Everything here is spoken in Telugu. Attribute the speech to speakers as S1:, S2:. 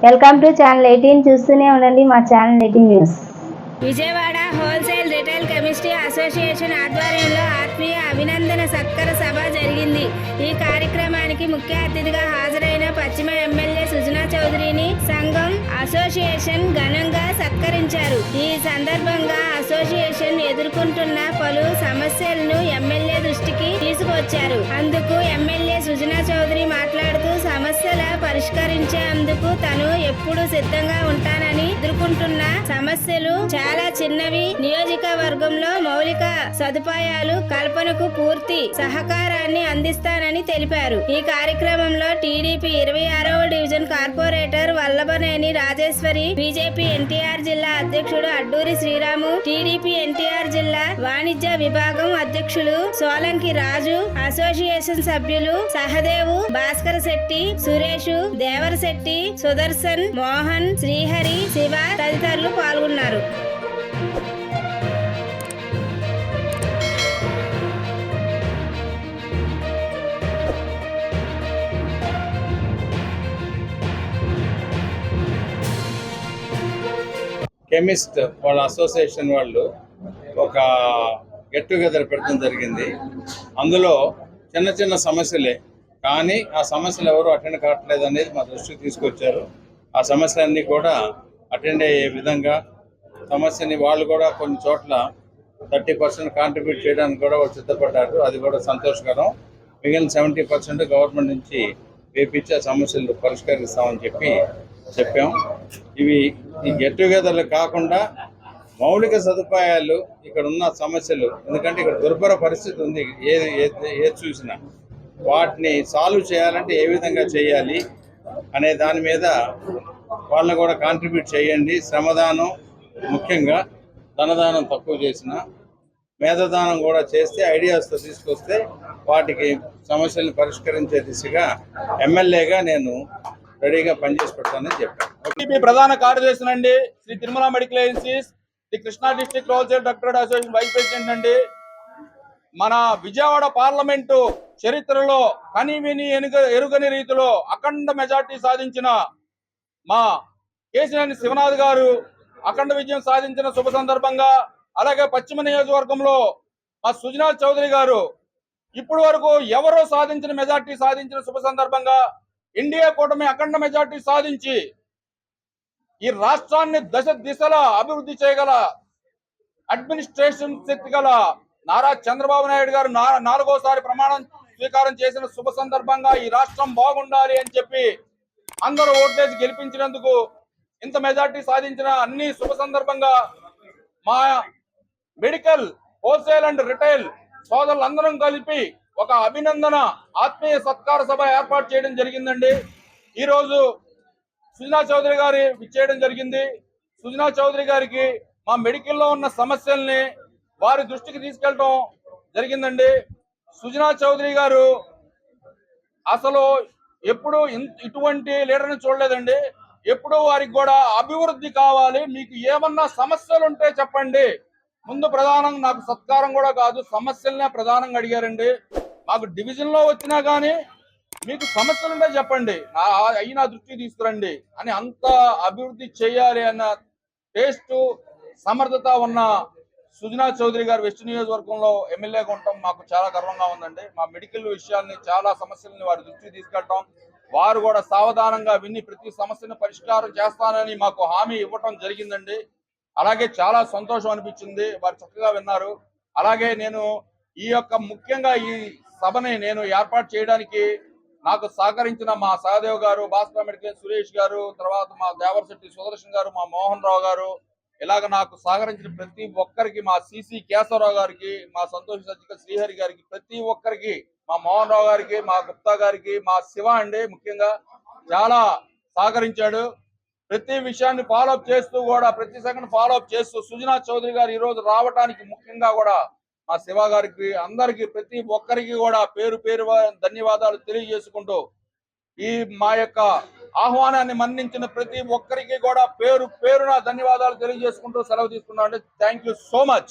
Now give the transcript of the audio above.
S1: వెల్కమ్ టు ఛానల్ 18 చూస్తూనే ఉండండి మా channel 18 news.
S2: Vijayawada wholesale retail chemistry association ఆధ్వర్యంలో ఆత్మీయ అభినందన సత్కార సభ జరిగింది. ఈ కార్యక్రమానికి ముఖ్య అతిథిగా హాజరైన పశ్చిమ ఎమ్మెల్యే సుజనా చౌదరిని సంఘం అసోసియేషన్ ఘనంగా సత్కరించారు. ఈ సందర్భంగా అసోసియేషన్ ఎదుర్కొంటున్న పలు సమస్యలను ఎమ్మెల్యే దృష్టికి తీసుకువచ్చారు. అందుకు ఎమ్మెల్యే సుజనా చౌదరి మాట్లాడుతూ సమస్యల పరిష్కరించేందుకు తను ఎప్పుడు సిద్ధంగా ఉంటానని, ఎదుర్కొంటున్న సమస్యలు చాలా చిన్నవి, నియోజకవర్గంలో మౌలిక సదుపాయాలు కల్పనకు పూర్తి సహకారాన్ని అందిస్తానని తెలిపారు. ఈ కార్యక్రమంలో టీడీపీ 26వ division corporator Vallabhaneni Rajeswari, BJP NTR జిల్లా అధ్యక్షుడు అడ్డూరి శ్రీరాము, టీడీపీ ఎన్టీఆర్ జిల్లా వాణిజ్య విభాగం అధ్యక్షులు సోలంకి రాజు, అసోసియేషన్ సభ్యులు సహదేవు, భాస్కర్ శెట్టి, సురేష్, దేవర శెట్టి, సుదర్శన్, మోహన్, శ్రీహరి, శివ తదితరులు పాల్గొన్నారు.
S3: కెమిస్ట్ వాళ్ళ అసోసియేషన్ వాళ్ళు ఒక గెట్ టుగెదర్ పెట్టడం జరిగింది. అందులో చిన్న చిన్న సమస్యలే, కానీ ఆ సమస్యలు ఎవరు అటెండ్ కావట్లేదు అనేది మా దృష్టికి తీసుకొచ్చారు. ఆ సమస్యలన్నీ కూడా అటెండ్ అయ్యే విధంగా సమస్యని వాళ్ళు కూడా కొన్ని చోట్ల 30% కాంట్రిబ్యూట్ చేయడానికి కూడా వాళ్ళు సిద్ధపడ్డారు. అది కూడా సంతోషకరం. మిగిలిన 70% గవర్నమెంట్ నుంచి వేపించి ఆ సమస్యలు పరిష్కరిస్తామని చెప్పాం. ఈ గెట్ టుగెదర్లు కాకుండా మౌలిక సదుపాయాలు, ఇక్కడ ఉన్న సమస్యలు, ఎందుకంటే ఇక్కడ దుర్భర పరిస్థితి ఉంది, ఏది చూసినా వాటిని సాల్వ్ చేయాలంటే ఏ విధంగా చేయాలి అనే దాని మీద వాళ్ళని కూడా కాంట్రిబ్యూట్ చేయండి. శ్రమదానం ముఖ్యంగా, ధనదానం తక్కువ చేసిన, మేధదానం కూడా చేస్తే, ఐడియాస్తో తీసుకొస్తే వాటికి సమస్యలను పరిష్కరించే దిశగా ఎమ్మెల్యేగా నేను రెడీగా పనిచేసి పెడతానని చెప్పాను.
S4: ప్రధాన కార్యదర్శి అండి, Shri Tirumala medical agencies, the Krishna district wholesale doctor association vice president అండి. మన విజయవాడ పార్లమెంటు చరిత్రలో కనివిని ఎరుగని రీతిలో అఖండ మెజార్టీ సాధించిన మా కేశినేని శివనాథ్ గారు అఖండ విజయం సాధించిన శుభ సందర్భంగా, అలాగే పశ్చిమ నియోజకవర్గంలో మా సుజనా చౌదరి గారు ఇప్పటి వరకు ఎవరో సాధించిన మెజార్టీ సాధించిన శుభ సందర్భంగా ఇండియా కూటమి అఖండ మెజార్టీ సాధించి ఈ రాష్ట్రాన్ని దిశలా అభివృద్ధి చేయగల అడ్మినిస్ట్రేషన్ శక్తి గల నారా చంద్రబాబు నాయుడు గారు 4వసారి ప్రమాణం స్వీకారం చేసిన శుభ సందర్భంగా ఈ రాష్ట్రం బాగుండాలి అని చెప్పి అందరూ ఓట్లేసి గెలిపించినందుకు, ఇంత మెజార్టీ సాధించిన అన్ని శుభ సందర్భంగా మా మెడికల్, హోల్సేల్ అండ్ రిటైల్ సోదరులందరం కలిపి ఒక అభినందన ఆత్మీయ సత్కార సభ ఏర్పాటు చేయడం జరిగిందండి. ఈరోజు సుజనా చౌదరి గారి విచ్చేయడం జరిగింది. సుజనా చౌదరి గారికి మా మెడికల్లో ఉన్న సమస్యల్ని వారి దృష్టికి తీసుకెళ్ళడం జరిగిందండి. సుజనా చౌదరి గారు అసలు ఎప్పుడు ఇటువంటి లీడర్ని చూడలేదండి. ఎప్పుడు వారికి కూడా అభివృద్ధి కావాలి, మీకు ఏమన్నా సమస్యలు ఉంటే చెప్పండి, ముందు ప్రధానంగా నాకు సత్కారం కూడా కాదు, సమస్యలనే ప్రధానంగా అడిగారండి. మాకు డివిజన్ లో వచ్చినా కానీ మీకు సమస్యలుంటే చెప్పండి, అవి నా దృష్టికి తీసుకురండి అని, అంత అభివృద్ధి చేయాలి అన్న టేస్ట్, సమర్థత ఉన్న సుజనా చౌదరి గారు వెస్ట్ నియోజకవర్గంలో ఎమ్మెల్యేగా ఉండటం మాకు చాలా గర్వంగా ఉందండి. మా మెడికల్ విషయాల్ని, చాలా సమస్యలని వారి దృష్టికి తీసుకెళ్ళటం, వారు కూడా సావధానంగా విని ప్రతి సమస్యను పరిష్కారం చేస్తానని మాకు హామీ ఇవ్వటం జరిగిందండి. అలాగే చాలా సంతోషం అనిపించింది, వారు చక్కగా విన్నారు. అలాగే నేను ఈ యొక్క ముఖ్యంగా ఈ సభని నేను ఏర్పాటు చేయడానికి నాకు సహకరించిన మా సహదేవ్ గారు, భాస్కర్ మెడికల్ సురేష్ గారు, తర్వాత మా దేవర శెట్టి సుదర్శన్ గారు, మా మోహన్ రావు గారు, ఇలాగ నాకు సహకరించిన ప్రతి ఒక్కరికి, మా సిసి కేశవరావు గారికి, మా సంతోష్ సజ్జిక శ్రీహరి గారికి, ప్రతి ఒక్కరికి, మా మోహన్ రావు గారికి, మా గుప్తా గారికి, మా శివ అండి ముఖ్యంగా చాలా సహకరించాడు. ప్రతి విషయాన్ని ఫాలోఅప్ చేస్తూ కూడా, ప్రతి సెకండ్ ఫాలోఅప్ చేస్తూ సుజనా చౌదరి గారు ఈరోజు రావడానికి ముఖ్యంగా కూడా మా శివ గారికి, అందరికి, ప్రతి ఒక్కరికి కూడా పేరు పేరు ధన్యవాదాలు తెలియజేసుకుంటూ, ఈ మా యొక్క ఆహ్వానాన్ని మన్నించిన ప్రతి ఒక్కరికి కూడా పేరు పేరున ధన్యవాదాలు తెలియజేసుకుంటూ సెలవు తీసుకున్నాను. Thank you so much.